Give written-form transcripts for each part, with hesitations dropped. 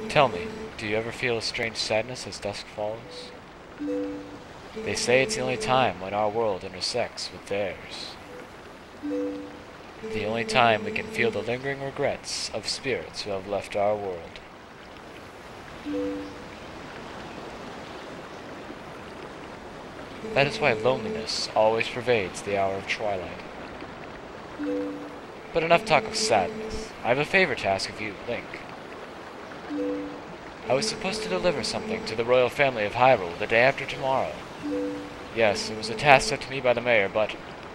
Tell me, do you ever feel a strange sadness as dusk falls? They say it's the only time when our world intersects with theirs. The only time we can feel the lingering regrets of spirits who have left our world. That is why loneliness always pervades the hour of twilight. But enough talk of sadness. I have a favor to ask of you, Link. I was supposed to deliver something to the royal family of Hyrule the day after tomorrow. Yes, it was a task set to me by the mayor, but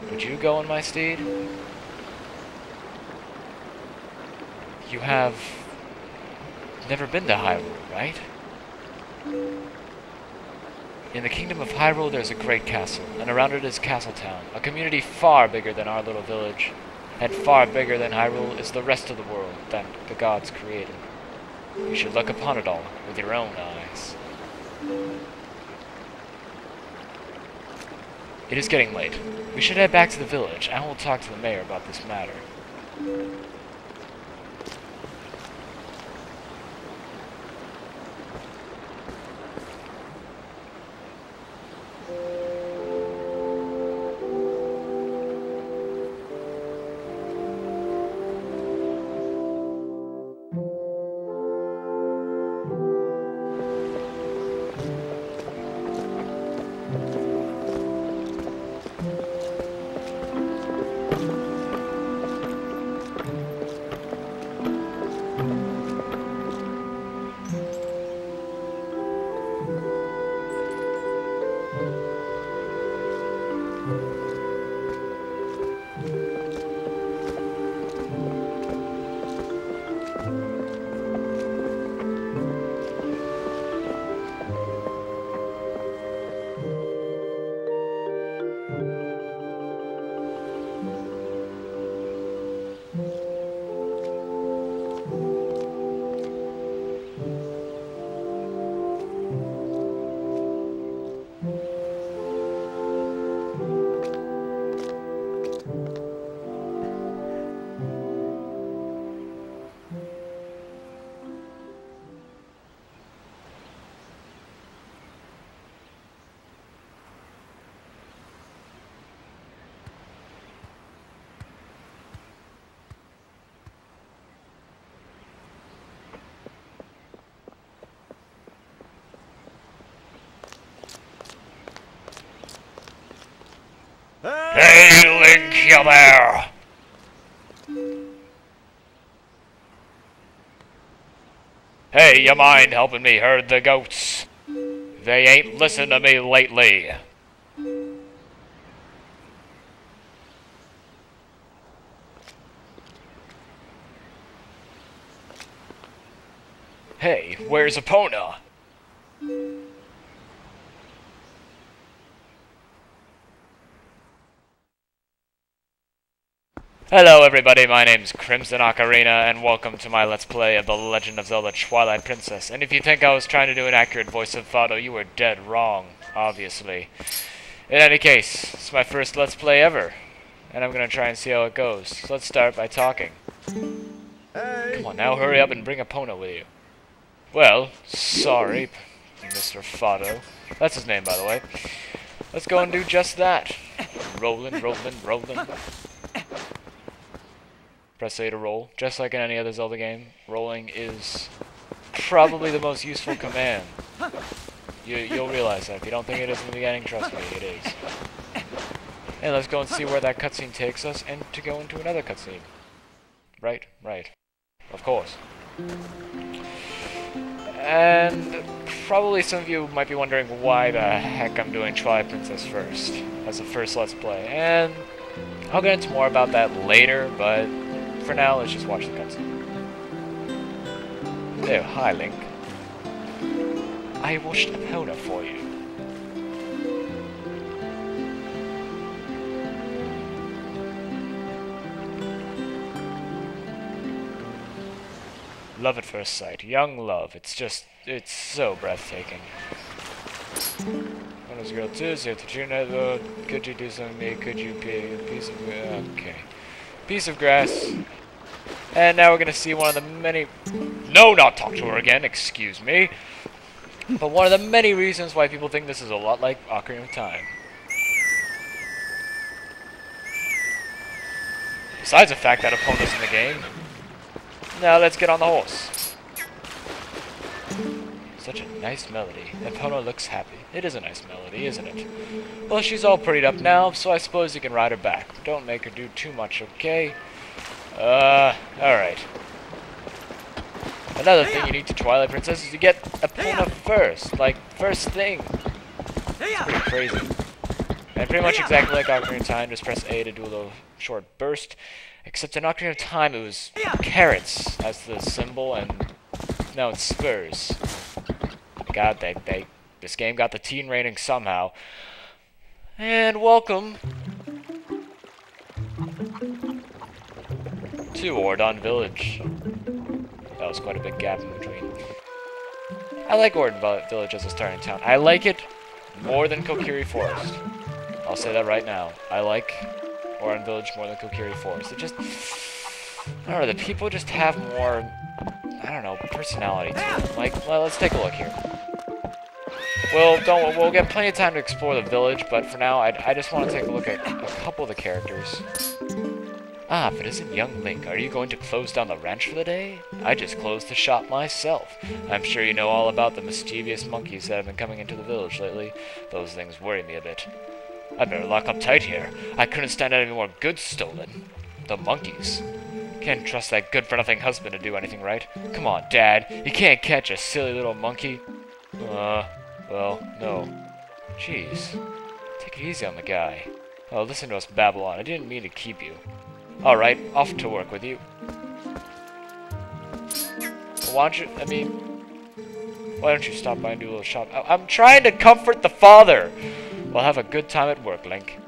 would you go on my steed? You have never been to Hyrule, right? In the kingdom of Hyrule there's a great castle, and around it is Castletown, a community far bigger than our little village, and far bigger than Hyrule is the rest of the world that the gods created. You should look upon it all with your own eyes. It is getting late. We should head back to the village, and we'll talk to the mayor about this matter. Hey, Link, you there! Hey, you mind helping me herd the goats? They ain't listened to me lately. Hey, where's Epona? Hello everybody, my name's Crimson Ocarina, and welcome to my Let's Play of The Legend of Zelda Twilight Princess. And if you think I was trying to do an accurate voice of Fado, you were dead wrong, obviously. In any case, it's my first Let's Play ever, and I'm gonna try and see how it goes. So let's start by talking. Hey. Come on now, hurry up and bring Epona with you. Well, sorry, Mr. Fado. That's his name, by the way. Let's go and do just that. Rollin', rollin', rollin'. Press A to roll. Just like in any other Zelda game, rolling is probably the most useful command. You'll realize that. If you don't think it is in the beginning, trust me, it is. And let's go and see where that cutscene takes us, and to go into another cutscene. Right? Right. Of course. And probably some of you might be wondering why the heck I'm doing Twilight Princess first, as the first Let's Play. And I'll get into more about that later, but for now, let's just watch the cutscene. Oh, hi, Link. I washed Epona for you. Love at first sight. Young love. It's so breathtaking. When I was a girl too, so could you do something to me? Could you be a piece of... okay. Piece of grass. And now we're gonna see one of the many... No, not talk to her again, excuse me. But one of the many reasons why people think this is a lot like Ocarina of Time. Besides the fact that Epona's in the game. Now let's get on the horse. Such a nice melody. Epona looks happy. It is a nice melody, isn't it? Well, she's all prettied up now, so I suppose you can ride her back. Don't make her do too much, okay? Alright. Another thing unique to Twilight Princess is you get Epona first. Like, first thing. It's pretty crazy. And pretty much exactly like Ocarina of Time, just press A to do a little short burst. Except in Ocarina of Time, it was carrots as the symbol, and now it's spurs. God, this game got the teen rating somehow. And welcome to Ordon Village. That was quite a big gap in between. I like Ordon Village as a starting town. I like it more than Kokiri Forest. I'll say that right now. I like Ordon Village more than Kokiri Forest. It just... I don't know, the people just have more... I don't know, personality to them. Like, well, let's take a look here. We'll get plenty of time to explore the village, but for now, I just want to take a look at a couple of the characters. Ah, but isn't young Link? Are you going to close down the ranch for the day? I just closed the shop myself. I'm sure you know all about the mischievous monkeys that have been coming into the village lately. Those things worry me a bit. I better lock up tight here. I couldn't stand any more goods stolen. The monkeys. Can't trust that good-for-nothing husband to do anything right. Come on, Dad. You can't catch a silly little monkey. Well, no. Jeez. Take it easy on the guy. Oh, listen to us babble on. I didn't mean to keep you. Alright, off to work with you. Why don't you stop by and do a little shop? I'm trying to comfort the father! Well, have a good time at work, Link.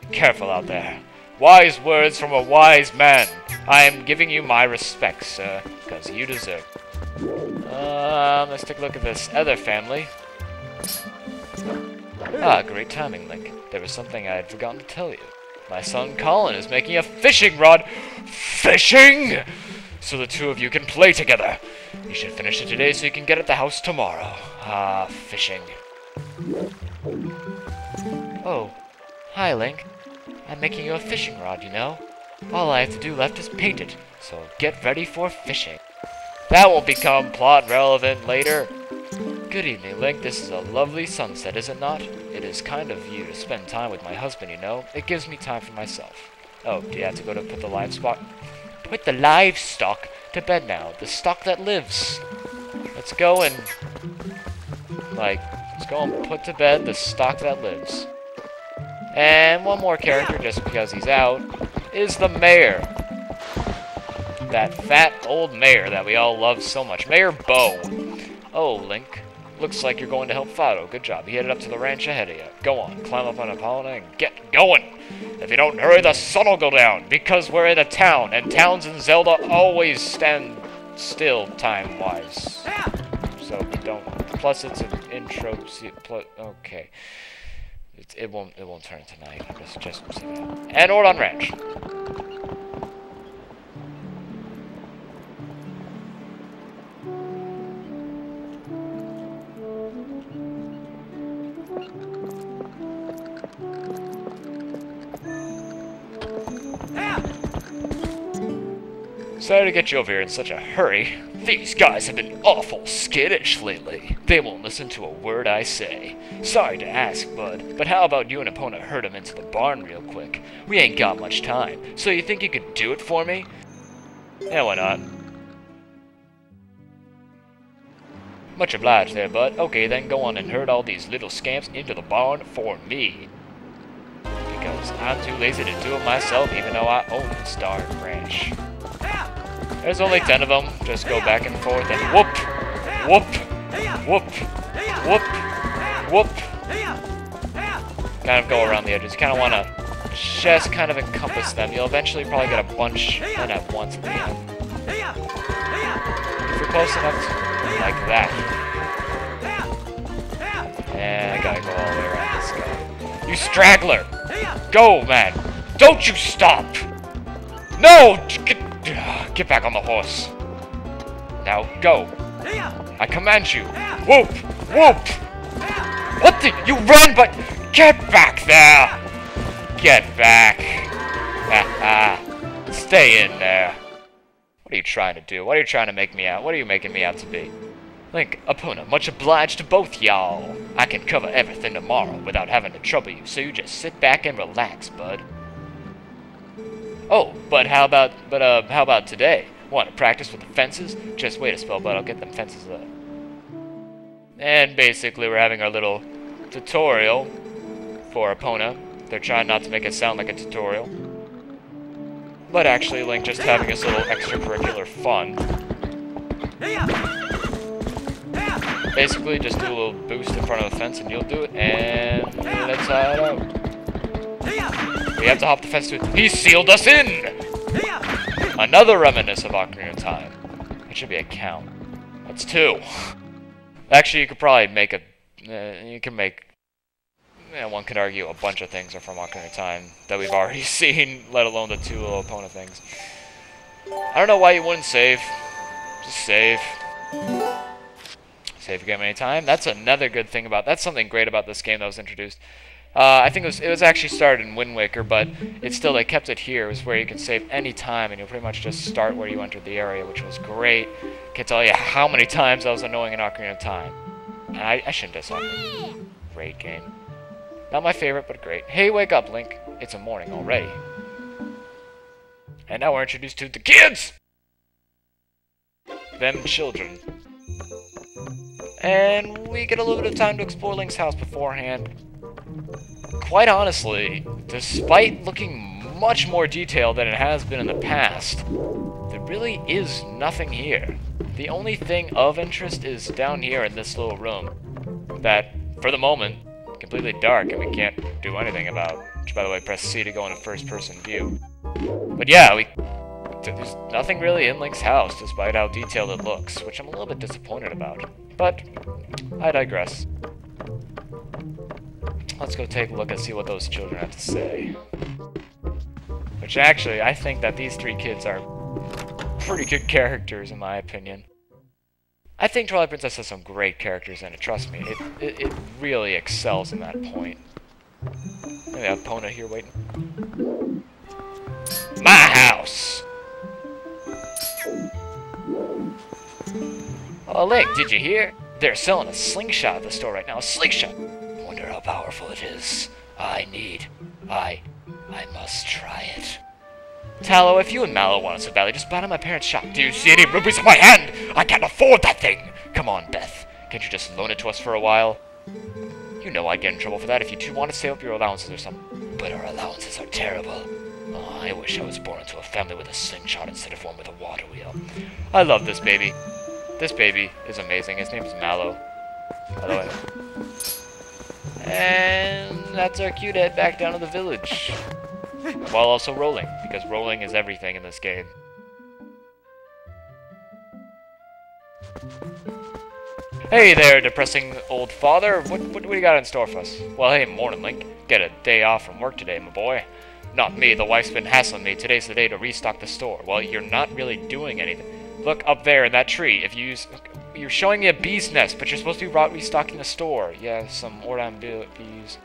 Be careful out there. Wise words from a wise man. I am giving you my respects, sir, because you deserve it. Let's take a look at this other family. Ah, great timing, Link. There was something I had forgotten to tell you. My son Colin is making a fishing rod. Fishing? So the two of you can play together. You should finish it today so you can get at the house tomorrow. Ah, fishing. Oh, hi, Link. I'm making you a fishing rod, you know. All I have to do left is paint it, so get ready for fishing. That will become plot relevant later. Good evening, Link. This is a lovely sunset, is it not? It is kind of you to spend time with my husband, you know. It gives me time for myself. Oh, do you have to go to put the livestock to bed now? The stock that lives. Let's go and put to bed the stock that lives. And one more character, just because he's out, is the mayor. That fat old mayor that we all love so much. Mayor Bo. Oh, Link. Looks like you're going to help Fido. Good job. He headed up to the ranch ahead of you. Go on, climb up on Epona and get going. If you don't hurry, the sun will go down. Because we're in a town, and towns in Zelda always stand still time-wise. So don't. Plus, it's an intro. Okay. It won't turn tonight. Just so you know. And Ordon Ranch. Sorry to get you over here in such a hurry. These guys have been awful skittish lately. They won't listen to a word I say. Sorry to ask, bud, but how about you and Epona herd him into the barn real quick? We ain't got much time, so you think you could do it for me? Yeah, why not? Much obliged there, bud. Okay, then go on and herd all these little scamps into the barn for me. Because I'm too lazy to do it myself, even though I own this darn ranch. There's only 10 of them. Just go back and forth and whoop, whoop, whoop, whoop, whoop. Kind of go around the edges. You kind of want to just kind of encompass them. You'll eventually probably get a bunch in at once at the end. If you're close enough to, like that. And I gotta go all the way around this guy. You straggler! Go, man! Don't you stop! No! Get back on the horse. Now, go. I command you. Whoop! Whoop! What the? You run, but... Get back there! Get back. Stay in there. What are you trying to do? What are you trying to make me out? What are you making me out to be? Link, Epona, much obliged to both y'all. I can cover everything tomorrow without having to trouble you, so you just sit back and relax, bud. Oh, but how about today? Want to practice with the fences? Just wait a spell, bud. I'll get them fences up. And basically, we're having our little tutorial for Epona. They're trying not to make it sound like a tutorial. But actually, Link just having his little extracurricular fun. Basically, just do a little boost in front of the fence and you'll do it, and let's head out. We have to hop the fence to... He sealed us in! Another reminiscence of Ocarina of Time. It should be a count. That's 2. Actually, you could probably make a... you can make... one could argue a bunch of things are from Ocarina of Time that we've already seen, let alone the 2 little Epona things. I don't know why you wouldn't save. Just save. Save your game anytime. That's another good thing about... That's something great about this game that was introduced. I think it was actually started in Wind Waker, but it's still, they kept it here. It was where you can save any time, and you'll pretty much just start where you entered the area, which was great. Can't tell you how many times that was annoying in Ocarina of Time. And I shouldn't diss Ocarina. Great game. Not my favorite, but great. Hey, wake up, Link. It's a morning already. And now we're introduced to the kids! Them children. And we get a little bit of time to explore Link's house beforehand. Quite honestly, despite looking much more detailed than it has been in the past, there really is nothing here. The only thing of interest is down here in this little room that, for the moment, completely dark and we can't do anything about. Which, by the way, press C to go into first-person view. But yeah, there's nothing really in Link's house, despite how detailed it looks, which I'm a little bit disappointed about. But I digress. Let's go take a look and see what those children have to say. Which actually, I think that these 3 kids are pretty good characters, in my opinion. I think Twilight Princess has some great characters in it, trust me. It really excels in that point. We have Epona here waiting. My house! Oh, Link, did you hear? They're selling a slingshot at the store right now. A slingshot! Wonder how powerful it is. I must try it. Tallow, if you and Mallow want it so badly, just buy it at my parents' shop. Do you see any rubies in my hand? I can't afford that thing! Come on, Beth. Can't you just loan it to us for a while? You know I'd get in trouble for that if you two want to save up your allowances or something. But our allowances are terrible. Oh, I wish I was born into a family with a slingshot instead of one with a water wheel. I love this baby. This baby is amazing. His name is Mallow, by the way. And that's our cute head back down to the village. While also rolling, because rolling is everything in this game. Hey there, depressing old father. What do you got in store for us? Well, hey, morning, Link. Get a day off from work today, my boy. Not me, the wife's been hassling me. Today's the day to restock the store. Well, you're not really doing anything. Look up there in that tree. If you use... You're showing me a bee's nest, but you're supposed to be restocking the store. Yeah, some Ordon bees.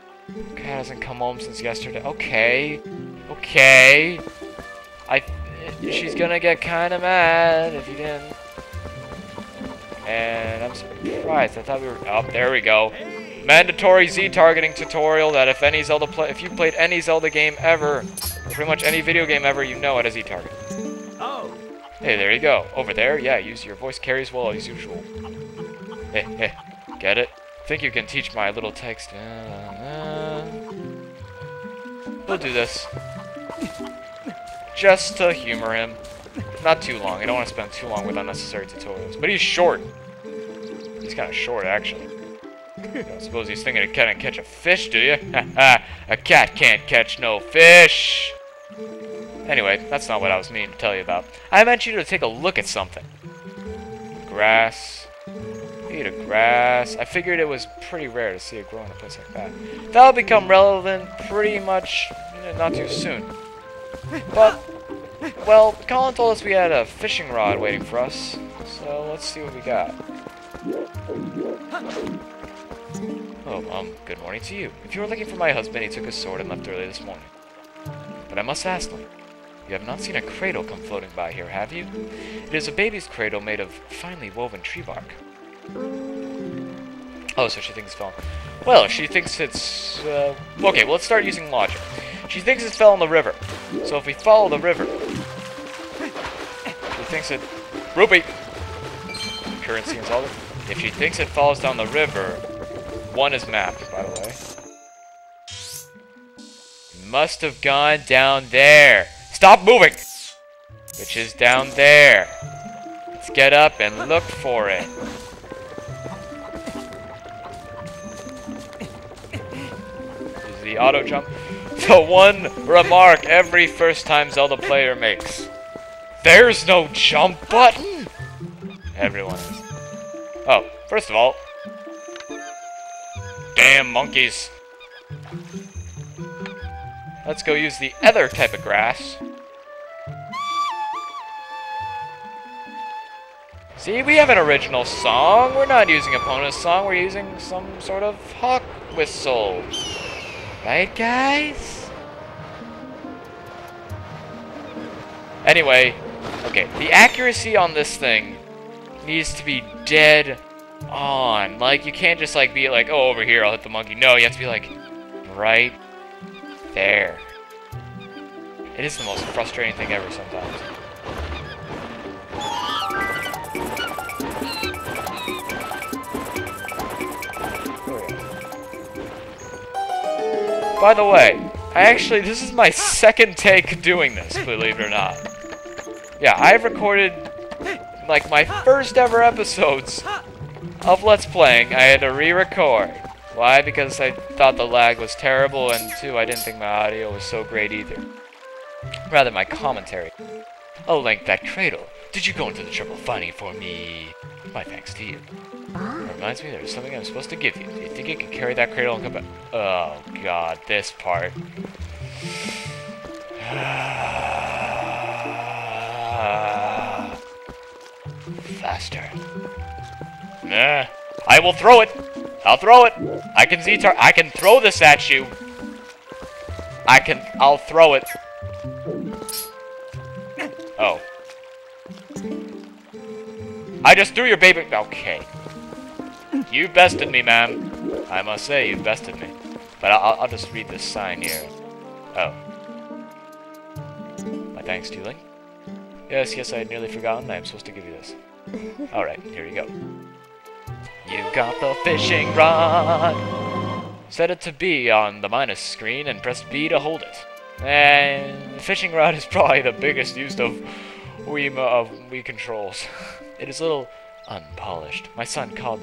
Cat hasn't come home since yesterday. Okay. Okay. She's gonna get kinda mad if you didn't. And I'm surprised. I thought we were... Oh, there we go. Mandatory Z-targeting tutorial that if you've played any Zelda game ever, pretty much any video game ever, you know how to Z-target. Oh. Hey, there you go. Over there, yeah, use your voice carries well as usual. Hey, get it? Think you can teach my little text. We'll do this. Just to humor him. Not too long. I don't want to spend too long with unnecessary tutorials. But he's short. He's kind of short, actually. I don't suppose he's thinking of catch a fish, do you? A cat can't catch no fish! Anyway, that's not what I was meaning to tell you about. I meant you to take a look at something. Grass. Eat a grass. I figured it was pretty rare to see it grow in a place like that. That'll become relevant pretty much not too soon. But Well, Colin told us we had a fishing rod waiting for us, so let's see what we got. Oh, good morning to you. If you were looking for my husband, he took his sword and left early this morning. But I must ask you, you have not seen a cradle come floating by here, have you? It is a baby's cradle made of finely woven tree bark. Oh, so she thinks it fell. Well, she thinks it's... okay, well, let's start using logic. She thinks it fell in the river. So if we follow the river... She thinks it... Rupee! Currency and Zelda. If she thinks it falls down the river... One is mapped, by the way. Must have gone down there. Stop moving! Which is down there. Let's get up and look for it. Is the auto jump? The one remark every first time Zelda player makes. There's no jump button! Everyone is. Oh, first of all. Damn monkeys. Let's go use the other type of grass. See, we have an original song. We're not using Epona's song. We're using some sort of hawk whistle. Right, guys? Anyway, okay, the accuracy on this thing needs to be dead on. Like, you can't just, like, be like, oh, over here, I'll hit the monkey. No, you have to be, like, right there. It is the most frustrating thing ever sometimes. By the way, this is my second take doing this, believe it or not. Yeah, I've recorded, like, my first ever episodes of Let's Playing. I had to re-record. Why? Because I thought the lag was terrible, and two, I didn't think my audio was so great either. Rather, my commentary. Oh, Link, that cradle. Did you go into the trouble finding it for me? My thanks to you. It reminds me there's something I'm supposed to give you. Do you think you can carry that cradle and come back? Oh, God, this part. Faster. Nah. I will throw it. I'll throw it. I can I can throw this at you. I'll throw it. Oh. I just threw your baby. Okay. You bested me, ma'am. I must say, you bested me. But I'll just read this sign here. Oh. My thanks to you, Link. Yes, I had nearly forgotten. I'm supposed to give you this. Alright, here you go. You got the fishing rod. Set it to B on the minus screen and press B to hold it. And the fishing rod is probably the biggest use of Wii controls. It is a little unpolished. My son Colin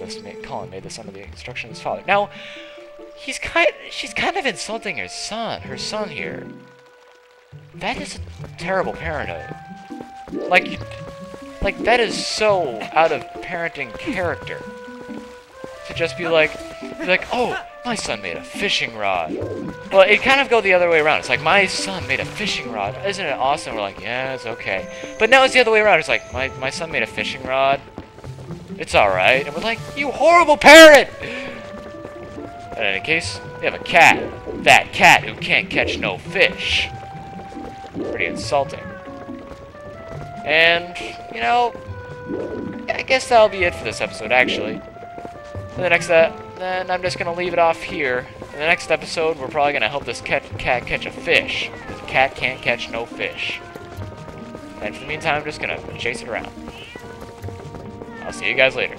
made this under the instruction of his father. Now, she's kind of insulting her son here. That is a terrible parenthood. Like that is so out of parenting character. To just be like, oh, my son made a fishing rod. Well, it kind of go the other way around. It's like, my son made a fishing rod. Isn't it awesome? We're like, yeah, it's okay. But now it's the other way around. It's like, my son made a fishing rod. It's alright. And we're like, you horrible parent! In any case, we have a cat. That cat who can't catch no fish. Pretty insulting. And, you know, I guess that'll be it for this episode, actually. Then I'm just gonna leave it off here. In the next episode, we're probably gonna help this cat catch a fish. Because the cat can't catch no fish. And for the meantime, I'm just gonna chase it around. I'll see you guys later.